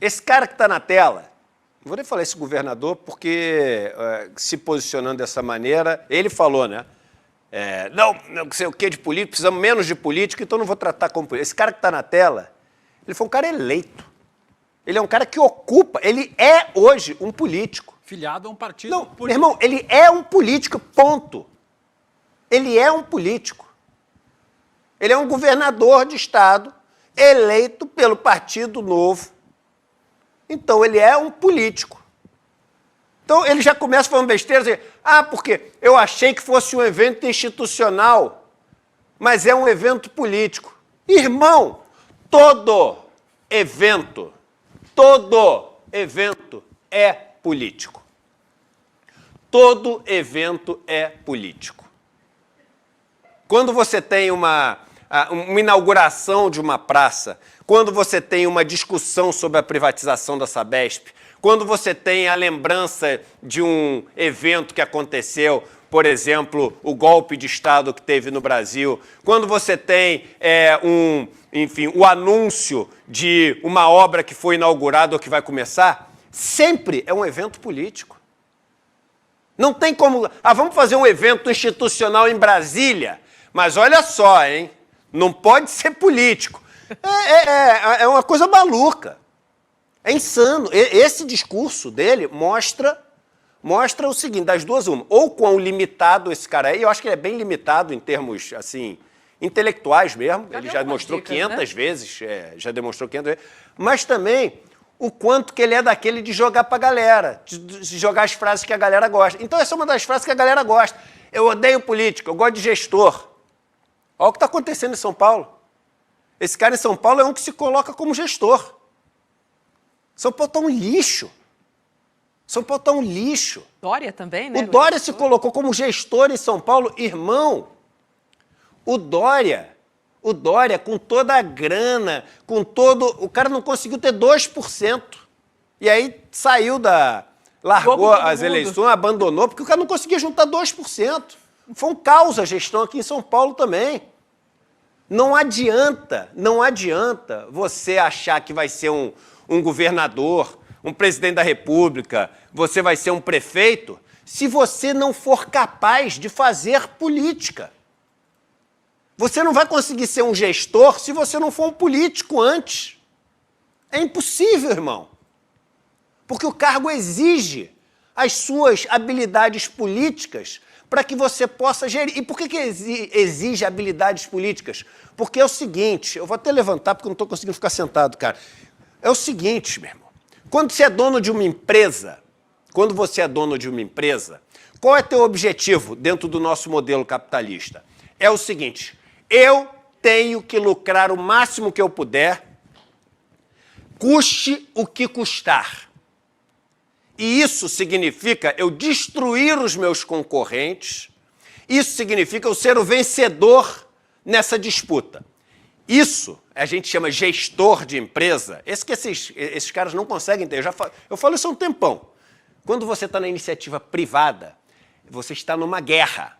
Esse cara que está na tela, não vou nem falar esse governador, porque se posicionando dessa maneira, ele falou, né? Não sei o que de político, precisamos menos de político, então não vou tratar como político. Esse cara que está na tela, ele foi um cara eleito. Ele é um cara que ocupa, ele é hoje um político. Filiado a um partido político. Meu irmão, ele é um político, ponto. Ele é um político. Ele é um governador de estado eleito pelo Partido Novo. Então, ele é um político. Então, ele já começa falando besteira, assim, porque eu achei que fosse um evento institucional, mas é um evento político. Irmão, todo evento é político. Todo evento é político. Quando você tem uma inauguração de uma praça, quando você tem uma discussão sobre a privatização da Sabesp, quando você tem a lembrança de um evento que aconteceu, por exemplo, o golpe de Estado que teve no Brasil, quando você tem o anúncio de uma obra que foi inaugurada ou que vai começar, sempre é um evento político. Não tem como... vamos fazer um evento institucional em Brasília, mas olha só, hein? Não pode ser político. É uma coisa maluca. É insano. Esse discurso dele mostra o seguinte, das duas uma. Ou quão limitado esse cara é, e eu acho que ele é bem limitado em termos, assim, intelectuais mesmo. Ele já demonstrou 500 vezes, mas também o quanto que ele é daquele de jogar pra galera, de jogar as frases que a galera gosta. Então essa é uma das frases que a galera gosta. Eu odeio político, eu gosto de gestor. Olha o que está acontecendo em São Paulo. Esse cara em São Paulo é um que se coloca como gestor. São Paulo está um lixo. São Paulo está um lixo. Dória também, né? O Dória se colocou como gestor em São Paulo. Irmão, o Dória, com toda a grana, o cara não conseguiu ter 2%. E aí saiu largou as eleições, abandonou, porque o cara não conseguia juntar 2%. Foi um caos a gestão aqui em São Paulo também. Não adianta você achar que vai ser um governador, um presidente da República, você vai ser um prefeito, se você não for capaz de fazer política. Você não vai conseguir ser um gestor se você não for um político antes. É impossível, irmão. Porque o cargo exige as suas habilidades políticas para que você possa gerir. E por que exige habilidades políticas? Porque é o seguinte, eu vou até levantar porque eu não estou conseguindo ficar sentado, cara. É o seguinte, meu irmão, quando você é dono de uma empresa, qual é teu objetivo dentro do nosso modelo capitalista? É o seguinte, eu tenho que lucrar o máximo que eu puder, custe o que custar. E isso significa eu destruir os meus concorrentes, isso significa eu ser o vencedor nessa disputa. Isso a gente chama gestor de empresa, esses caras não conseguem ter. Eu falo isso há um tempão. Quando você está na iniciativa privada, você está numa guerra.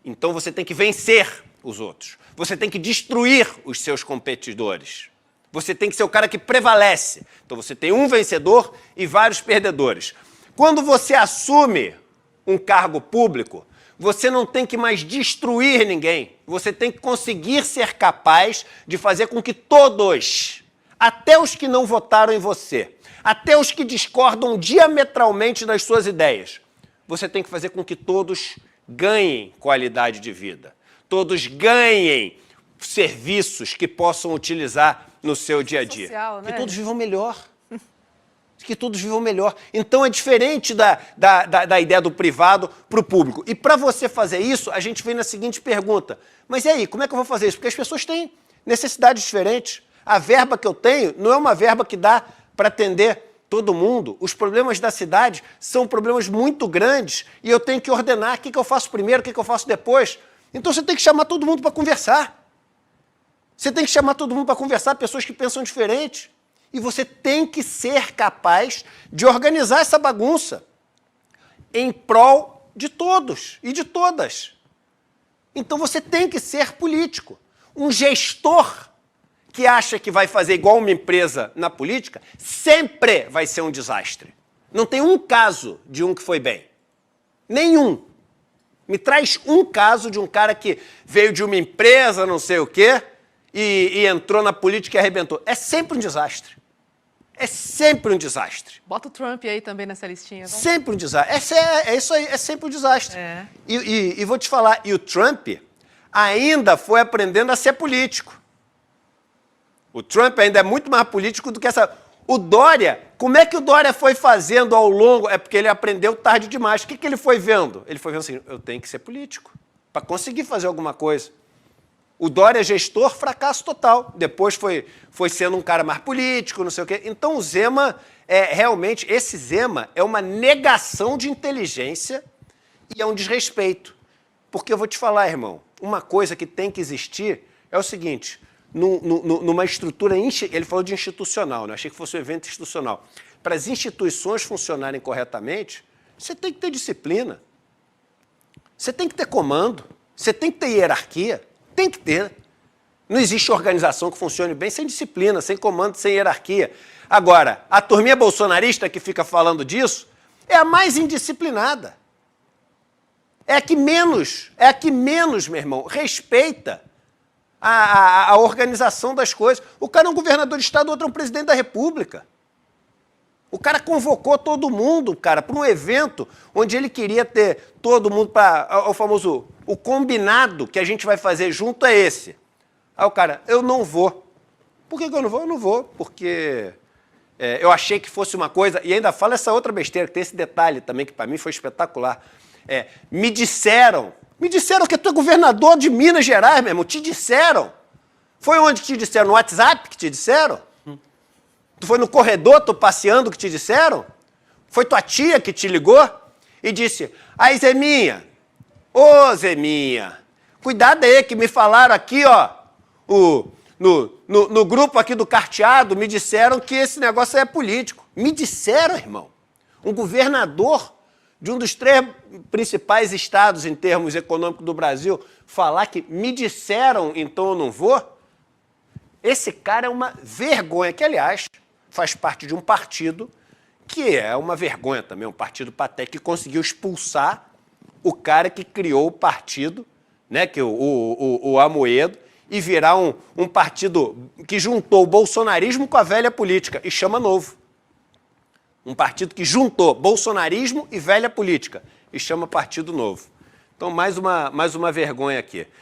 Então você tem que vencer os outros. Você tem que destruir os seus competidores. Você tem que ser o cara que prevalece. Então você tem um vencedor e vários perdedores. Quando você assume um cargo público, você não tem que mais destruir ninguém. Você tem que conseguir ser capaz de fazer com que todos, até os que não votaram em você, até os que discordam diametralmente das suas ideias, você tem que fazer com que todos ganhem qualidade de vida. Todos ganhem serviços que possam utilizar no seu dia a dia. Social, né? Que todos vivam melhor. Que todos vivam melhor. Então é diferente da ideia do privado para o público. E para você fazer isso, a gente vem na seguinte pergunta. Mas e aí, como é que eu vou fazer isso? Porque as pessoas têm necessidades diferentes. A verba que eu tenho não é uma verba que dá para atender todo mundo. Os problemas da cidade são problemas muito grandes e eu tenho que ordenar o que eu faço primeiro, o que eu faço depois. Então você tem que chamar todo mundo para conversar. Você tem que chamar todo mundo para conversar, pessoas que pensam diferente. E você tem que ser capaz de organizar essa bagunça em prol de todos e de todas. Então você tem que ser político. Um gestor que acha que vai fazer igual uma empresa na política, sempre vai ser um desastre. Não tem um caso de um que foi bem. Nenhum. Me traz um caso de um cara que veio de uma empresa, não sei o quê, e entrou na política e arrebentou. É sempre um desastre. É sempre um desastre. Bota o Trump aí também nessa listinha. Vai? Sempre um desastre. É isso aí, é sempre um desastre. É. E vou te falar, e o Trump ainda foi aprendendo a ser político. O Trump ainda é muito mais político do que essa... O Dória, como é que o Dória foi fazendo ao longo? É porque ele aprendeu tarde demais. O que ele foi vendo? Ele foi vendo assim, eu tenho que ser político para conseguir fazer alguma coisa. O Dória, gestor, fracasso total. Depois foi sendo um cara mais político, não sei o quê. Então o Zema, realmente, esse Zema é uma negação de inteligência e é um desrespeito. Porque eu vou te falar, irmão, uma coisa que tem que existir é o seguinte, numa estrutura, ele falou de institucional, né? Achei que fosse um evento institucional. Para as instituições funcionarem corretamente, você tem que ter disciplina, você tem que ter comando, você tem que ter hierarquia, tem que ter. Não existe organização que funcione bem sem disciplina, sem comando, sem hierarquia. Agora, a turminha bolsonarista que fica falando disso é a mais indisciplinada. É a que menos, meu irmão, respeita a organização das coisas. O cara é um governador de estado, o outro é um presidente da república. O cara convocou todo mundo, cara, para um evento onde ele queria ter todo mundo para... O famoso, o combinado que a gente vai fazer junto é esse. Aí o cara, eu não vou. Por que eu não vou? Eu não vou, porque eu achei que fosse uma coisa... E ainda fala essa outra besteira, que tem esse detalhe também, que para mim foi espetacular. Me disseram que tu é governador de Minas Gerais, meu irmão, te disseram. Foi onde que te disseram? No WhatsApp que te disseram? Tu foi no corredor, tu passeando, que te disseram? Foi tua tia que te ligou e disse, aí Zeminha, ô Zeminha, cuidado aí que me falaram aqui, ó, no grupo aqui do carteado, me disseram que esse negócio aí é político. Me disseram, irmão, um governador de um dos 3 principais estados em termos econômicos do Brasil, falar que me disseram, então eu não vou? Esse cara é uma vergonha, que, aliás, faz parte de um partido que é uma vergonha também, um partido patético, que conseguiu expulsar o cara que criou o partido, né, que o Amoedo, e virar um partido que juntou o bolsonarismo com a velha política, e chama Novo. Um partido que juntou bolsonarismo e velha política, e chama Partido Novo. Então, mais uma vergonha aqui.